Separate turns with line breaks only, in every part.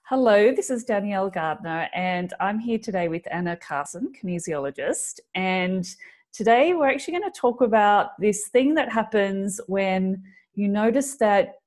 Hello, this is Danielle Gardner, and I'm here today with Anna Carson, kinesiologist. And today we're actually going to talk about this thing that happens when you notice that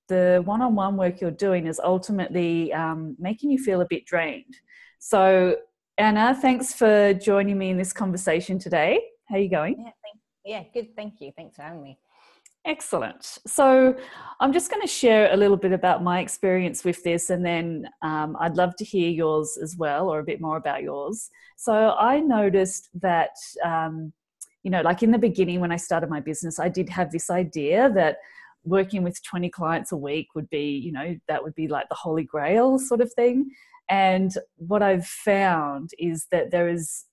the one-on-one work you're doing is ultimately making you feel a bit drained. So, Anna, thanks for joining me in this conversation today. How are you going?
Yeah, good. Thank you. Thanks for having me.
Excellent. So I'm just going to share a little bit about my experience with this, and then I'd love to hear yours as well, or a bit more about yours. So I noticed that, like in the beginning when I started my business, I did have this idea that working with 20 clients a week would be, that would be like the holy grail sort of thing. And what I've found is that there is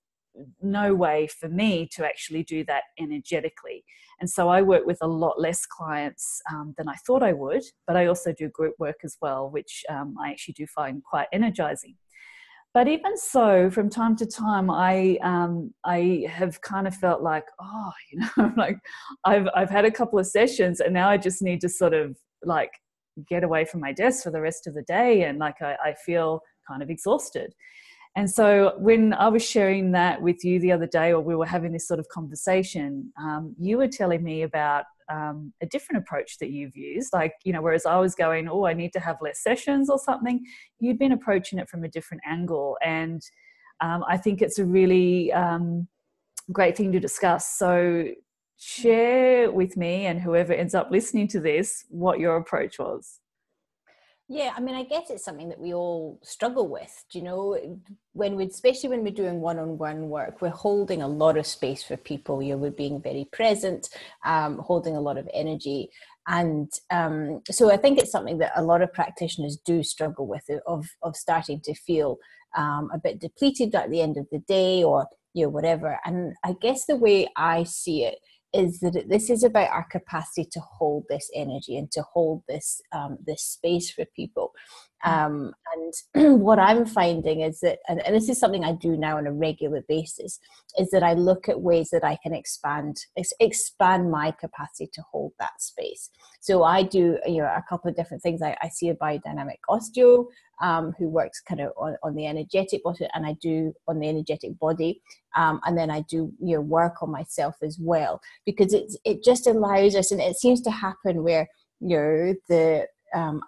no way for me to actually do that energetically. And so I work with a lot less clients than I thought I would, but I also do group work as well, which I actually do find quite energizing. But even so, from time to time, I have kind of felt like, like I've had a couple of sessions and now I just need to sort of like get away from my desk for the rest of the day. And like I feel kind of exhausted. And so when I was sharing that with you the other day, or we were having this sort of conversation, you were telling me about a different approach that you've used. Like, whereas I was going, I need to have less sessions or something, you'd been approaching it from a different angle. And I think it's a really great thing to discuss. So share with me and whoever ends up listening to this what your approach was.
Yeah, I mean, I guess it's something that we all struggle with, especially when we're doing one-on-one work, we're holding a lot of space for people. We're being very present, holding a lot of energy. And so I think it's something that a lot of practitioners do struggle with, of starting to feel a bit depleted at the end of the day, or, whatever. And I guess the way I see it is that this is about our capacity to hold this energy and to hold this this space for people. And what I'm finding is that, and this is something I do now on a regular basis, is that I look at ways that I can expand my capacity to hold that space. So I do, a couple of different things. I see a biodynamic osteo who works kind of on the energetic body, and I do on the energetic body. And then I do, work on myself as well, because it just allows us, and it seems to happen where,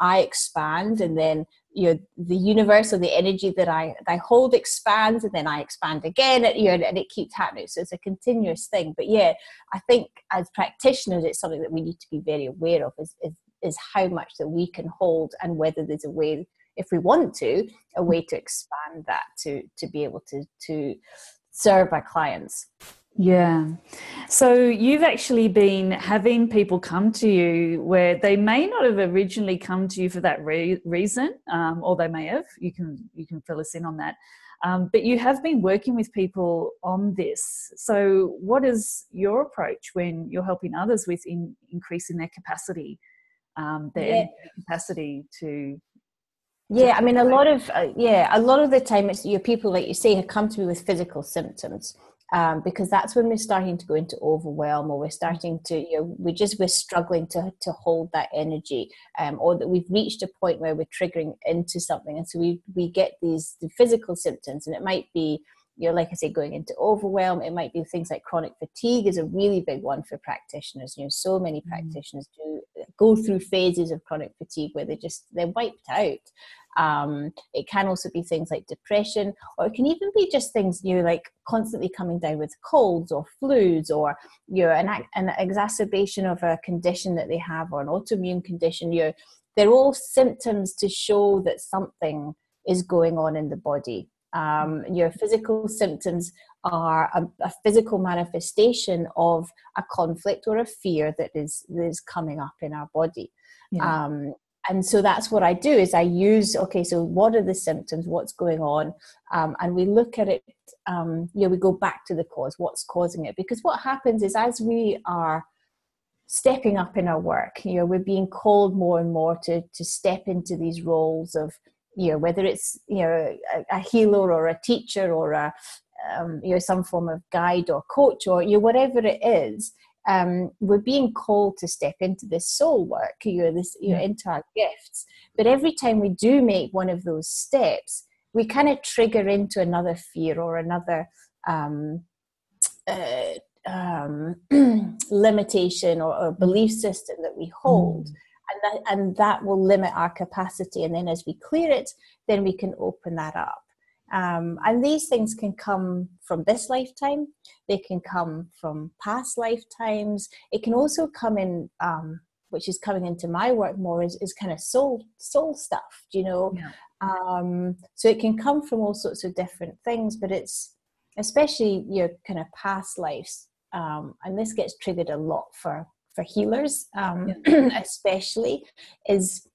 I expand, and then the universe, or the energy that I hold, expands, and then I expand again, and it keeps happening. So it's a continuous thing. But yeah, I think as practitioners, it's something that we need to be very aware of, is how much that we can hold, and whether there's a way, if we want to, a way to expand that to be able to serve our clients.
Yeah. So you've actually been having people come to you where they may not have originally come to you for that reason, or they may have. You can fill us in on that. But you have been working with people on this. So what is your approach when you're helping others with increasing their capacity, their capacity to?
Yeah, I mean, a lot of the time it's people, like you say, have come to me with physical symptoms, because that's when we're starting to go into overwhelm, or we're starting to, we're struggling to hold that energy, or that we've reached a point where we're triggering into something, and so we get the physical symptoms, and it might be, like I say, going into overwhelm. It might be things like chronic fatigue is a really big one for practitioners. So many practitioners do go through phases of chronic fatigue where they're wiped out. It can also be things like depression, or it can even be just things, like constantly coming down with colds or flus, or an exacerbation of a condition that they have, or an autoimmune condition. They're all symptoms to show that something is going on in the body. Your physical symptoms are a physical manifestation of a conflict or a fear that is coming up in our body. Yeah. And so that's what I do, is I use, so what are the symptoms, what's going on? And we look at it, we go back to the cause, what's causing it. Because what happens is, as we are stepping up in our work, we're being called more and more to step into these roles of, whether it's, a healer or a teacher, or some form of guide or coach, or whatever it is, we're being called to step into this soul work, into our gifts. But every time we do make one of those steps, we kind of trigger into another fear or another limitation or belief system that we hold. And that will limit our capacity. And then as we clear it, then we can open that up. And these things can come from this lifetime. They can come from past lifetimes. It can also come in, which is coming into my work more, is kind of soul stuff, you know. Yeah. So it can come from all sorts of different things, but it's especially your kind of past lives. And this gets triggered a lot for healers, especially, is,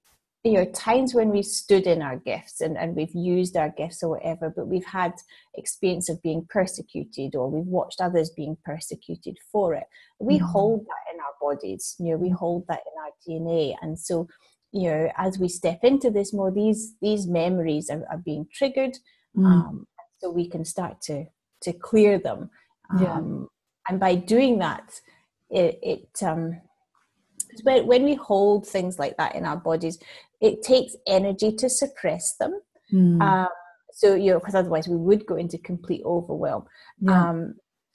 you know, times when we've stood in our gifts and we've used our gifts or whatever, but we've had experience of being persecuted, or we've watched others being persecuted for it. We hold that in our bodies, you know, we hold that in our DNA. And so, you know, as we step into this more, these memories are being triggered, so we can start to clear them. And by doing that, when we hold things like that in our bodies, it takes energy to suppress them. So, you know, because otherwise we would go into complete overwhelm.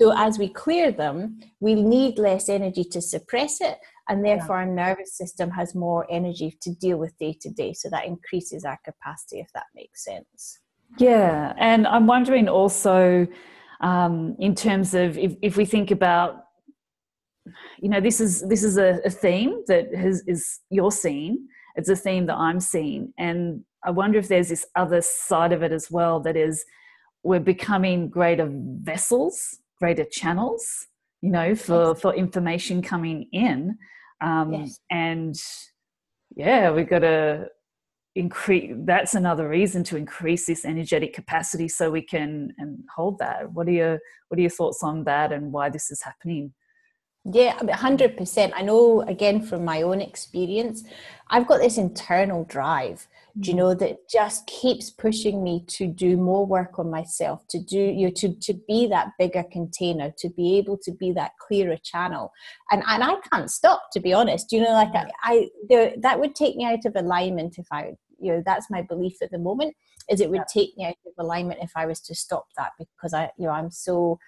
So as we clear them, we need less energy to suppress it, and therefore our nervous system has more energy to deal with day to day. So that increases our capacity, if that makes sense.
Yeah, and I'm wondering also, in terms of if we think about, you know, this is a theme that is you're seeing. It's a theme that I'm seeing, and I wonder if there's this other side of it as well, that is, we're becoming greater vessels, greater channels, you know, for information coming in, and we've got to increase. That's another reason to increase this energetic capacity so we can hold that. What are your thoughts on that, and why this is happening?
Yeah, 100%. I know, again, from my own experience, I've got this internal drive, you know, that just keeps pushing me to do more work on myself, to do, you know, to be that bigger container, to be able to be that clearer channel. And I can't stop, to be honest. You know, like that would take me out of alignment if I, you know, that's my belief at the moment, is it would take me out of alignment if I was to stop that, because I'm so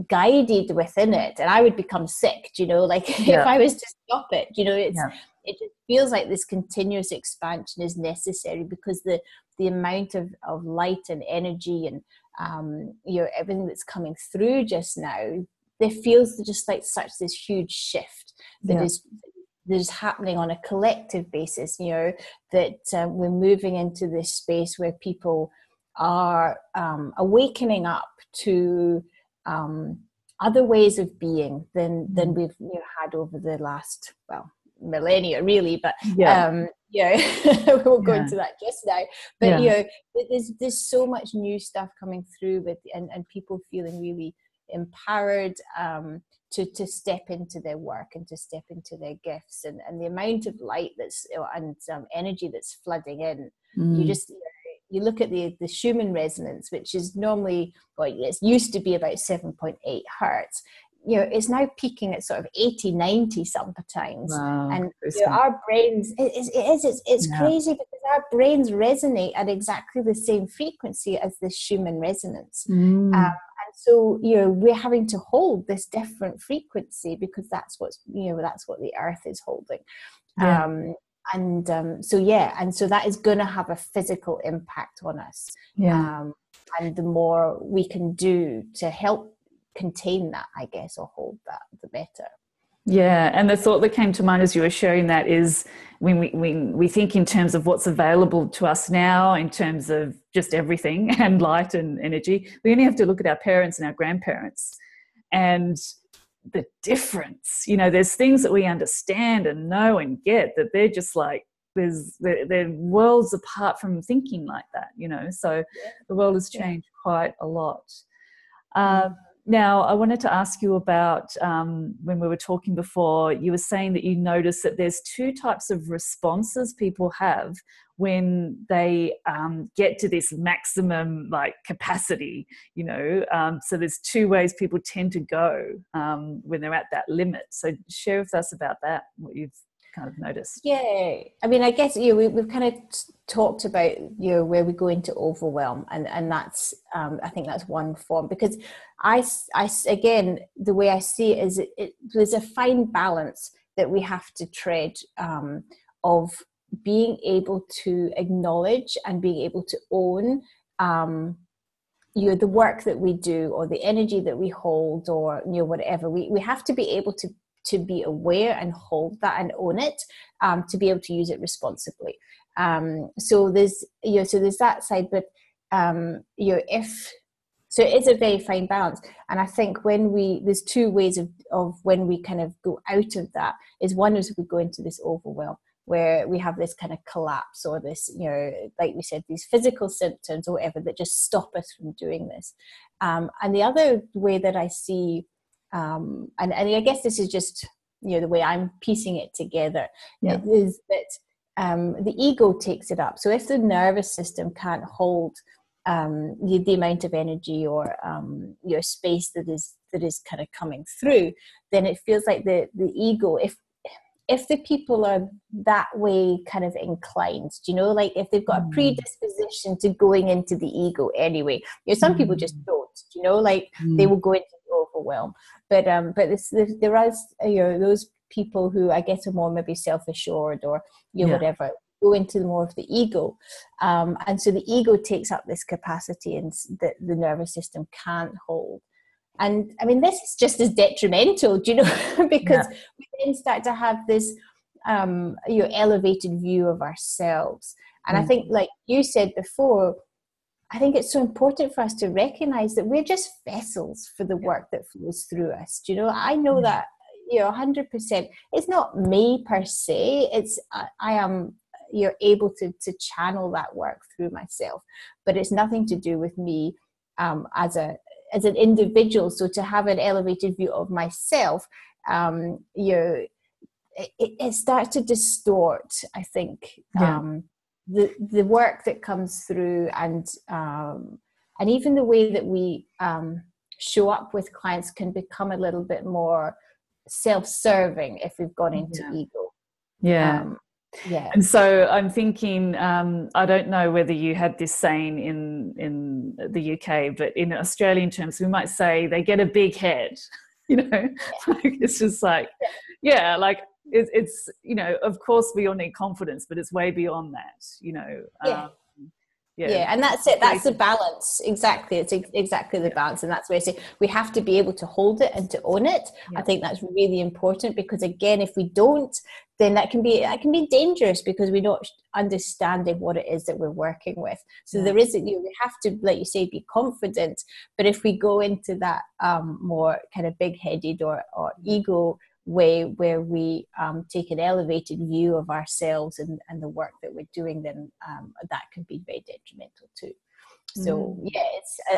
guided within it, and I would become sick, you know, like if I was to stop it, you know, it just feels like this continuous expansion is necessary, because the amount of light and energy and you know, everything that's coming through just now, there feels just like such this huge shift that is happening on a collective basis, you know, that we're moving into this space where people are awakening up to other ways of being than we've, you know, had over the last, well, millennia really, but we won't go into that just now, but you know, there's so much new stuff coming through with and people feeling really empowered to step into their work and to step into their gifts, and the amount of light that's and energy that's flooding in. You just, you look at the Schumann resonance, which is normally, well, it used to be about 7.8 hertz. You know, it's now peaking at sort of 80, 90 sometimes. Wow, and you know, our brains, it's crazy, because our brains resonate at exactly the same frequency as the Schumann resonance. And so, you know, we're having to hold this different frequency, because that's what the earth is holding. And so that is going to have a physical impact on us. And the more we can do to help contain that, I guess, or hold that, the better.
Yeah, and the thought that came to mind as you were sharing that is, when we think in terms of what's available to us now, in terms of just everything and light and energy, we only have to look at our parents and our grandparents and the difference. You know, there's things that we understand and know and get that they're just like, they're worlds apart from thinking like that, you know. So the world has changed quite a lot. Now, I wanted to ask you about, when we were talking before, you were saying that you noticed that there's two types of responses people have when they get to this maximum like capacity, so there's two ways people tend to go when they're at that limit. So share with us about that, what you've kind of noticed.
Yeah, I mean, I guess we've kind of talked about where we go into overwhelm, and that's I think that's one form, because I again, the way I see it is there's a fine balance that we have to tread, of being able to acknowledge and being able to own the work that we do, or the energy that we hold, or whatever. We have to be able to be aware and hold that and own it, to be able to use it responsibly. So there's that side, but so it is a very fine balance. And I think there's two ways of when we kind of go out of that. Is one is we go into this overwhelm, where we have this kind of collapse, or this, like we said, these physical symptoms or whatever that just stop us from doing this. And the other way that I see, and I guess this is just, the way I'm piecing it together, is that the ego takes it up. So if the nervous system can't hold the amount of energy or space that is kind of coming through, then it feels like the ego, if the people are that way kind of inclined, like if they've got a predisposition to going into the ego anyway, some people just don't, they will go into the overwhelm. But there is, those people who I guess are more maybe self-assured, or whatever, go into more of the ego, and so the ego takes up this capacity and that the nervous system can't hold. And I mean, this is just as detrimental, because we then start to have this elevated view of ourselves. And I think, like you said before, I think it's so important for us to recognize that we're just vessels for the work that flows through us. I know that, 100%. It's not me per se. It's I am able to channel that work through myself, but it's nothing to do with me as an individual. So to have an elevated view of myself, it starts to distort, I think, the work that comes through, and even the way that we show up with clients can become a little bit more self-serving if we've gone into ego. And
so I'm thinking, I don't know whether you had this saying in the UK, but in Australian terms, we might say they get a big head, it's just like, like it's, of course we all need confidence, but it's way beyond that,
and that's it. That's the balance. Exactly. It's exactly the balance. And that's where I say we have to be able to hold it and to own it. I think that's really important, because again, if we don't, then that can be dangerous, because we're not understanding what it is that we're working with. So there is, we have to, like you say, be confident. But if we go into that more kind of big-headed or ego way, where we take an elevated view of ourselves and the work that we're doing, then that can be very detrimental too. So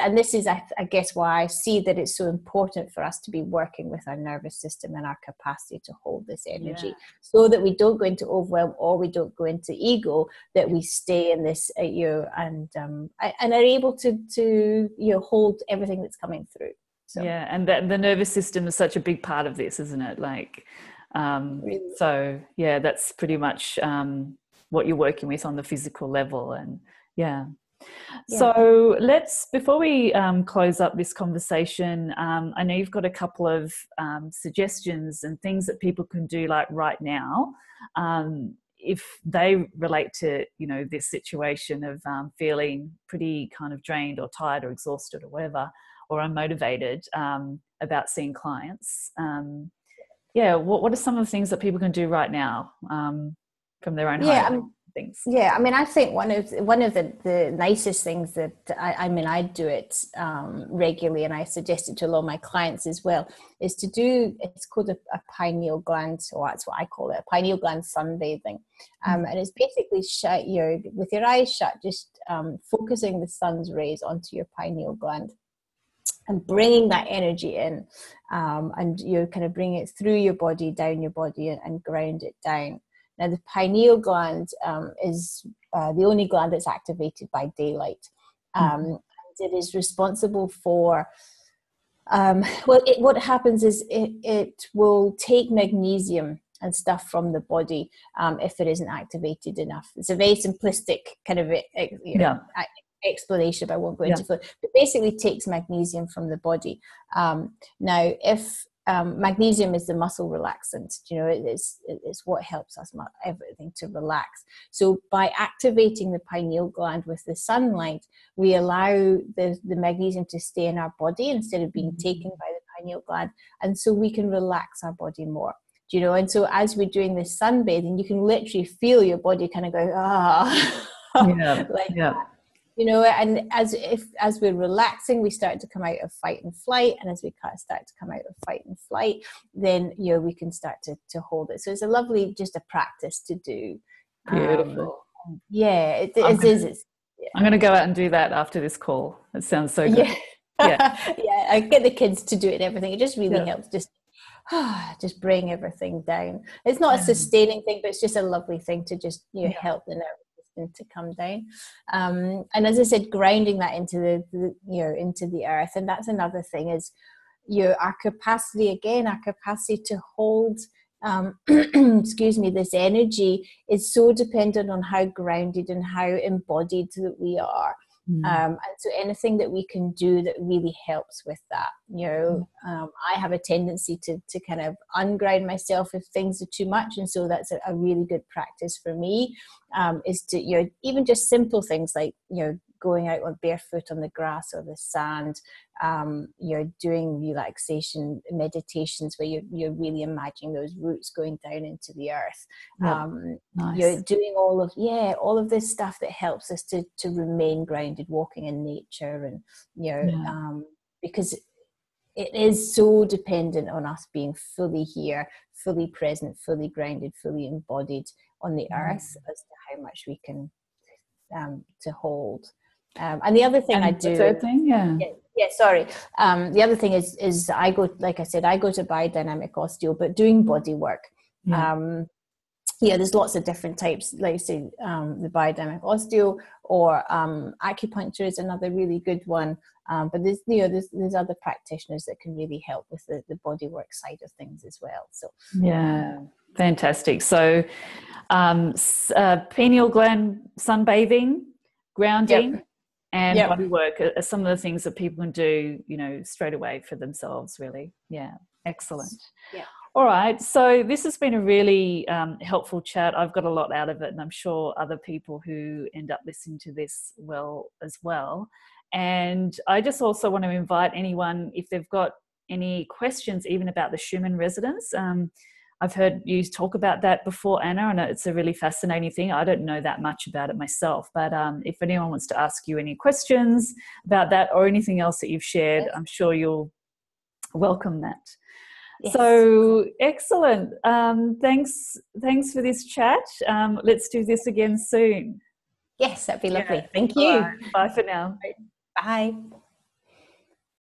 and this is, I guess, why I see that it's so important for us to be working with our nervous system and our capacity to hold this energy, so that we don't go into overwhelm, or we don't go into ego, that we stay in this and are able to hold everything that's coming through. So.
Yeah, and the nervous system is such a big part of this, isn't it? Like,
really?
So that's pretty much what you're working with on the physical level, and So before we close up this conversation, I know you've got a couple of suggestions and things that people can do, like right now, if they relate to this situation of feeling pretty kind of drained or tired or exhausted or whatever, or unmotivated about seeing clients. What are some of the things that people can do right now from their own home? Things.
I mean, I think one of the nicest things that I do it regularly, and I suggest it to a lot of my clients as well, is to do, it's called a pineal gland, or that's what I call it, a pineal gland sunbathing. And it's basically with your eyes shut, just focusing the sun's rays onto your pineal gland and bringing that energy in, and kind of bring it through your body, down your body, and ground it down. Now, the pineal gland is the only gland that's activated by daylight. And it is responsible for, what happens is it will take magnesium and stuff from the body if it isn't activated enough. It's a very simplistic kind of explanation, but I won't go into it. But basically, it takes magnesium from the body. Now, if magnesium is the muscle relaxant, it's what helps us everything to relax. So by activating the pineal gland with the sunlight, we allow the magnesium to stay in our body instead of being taken by the pineal gland, and so we can relax our body more. And so as we're doing this sunbathing, you can literally feel your body kind of go that. And as we're relaxing, we start to come out of fight and flight, and as we start to come out of fight and flight, then we can start to hold it. So it's a lovely, just a practice to do.
Beautiful.
It is.
I'm going to go out and do that after this call. It sounds so good.
I get the kids to do it and everything. It just really helps. Just bring everything down. It's not a sustaining thing, but it's just a lovely thing to just help the nervous system to come down. And as I said, grounding that into into the earth, and that's another thing is our capacity to hold this energy is so dependent on how grounded and how embodied that we are. And so anything that we can do that really helps with that, I have a tendency to kind of unground myself if things are too much, and so that's a really good practice for me, is to even just simple things like going out on barefoot on the grass or the sand, doing relaxation meditations where you're really imagining those roots going down into the earth. Nice. You're doing all of this stuff that helps us to remain grounded, walking in nature, and because it is so dependent on us being fully here, fully present, fully grounded, fully embodied on the earth as to how much we can to hold. And the other thing I do.
The third thing,
sorry. The other thing is I go, like I said, I go to biodynamic osteo, but doing body work. There's lots of different types, like say the biodynamic osteo, or acupuncture is another really good one. But there's other practitioners that can really help with the body work side of things as well. So
fantastic. So pineal gland sunbathing, grounding. And body work are some of the things that people can do, straight away for themselves, really. Yeah, excellent. Yeah. All right. So this has been a really helpful chat. I've got a lot out of it, and I'm sure other people who end up listening to this will as well. And I just also want to invite anyone, if they've got any questions, even about the Schumann resonance. I've heard you talk about that before, Anna, and it's a really fascinating thing. I don't know that much about it myself, but if anyone wants to ask you any questions about that or anything else that you've shared, I'm sure you'll welcome that. Yes. So excellent. Thanks for this chat. Let's do this again soon.
Yes, that'd be lovely. Thank you.
Right. Bye for now.
Bye.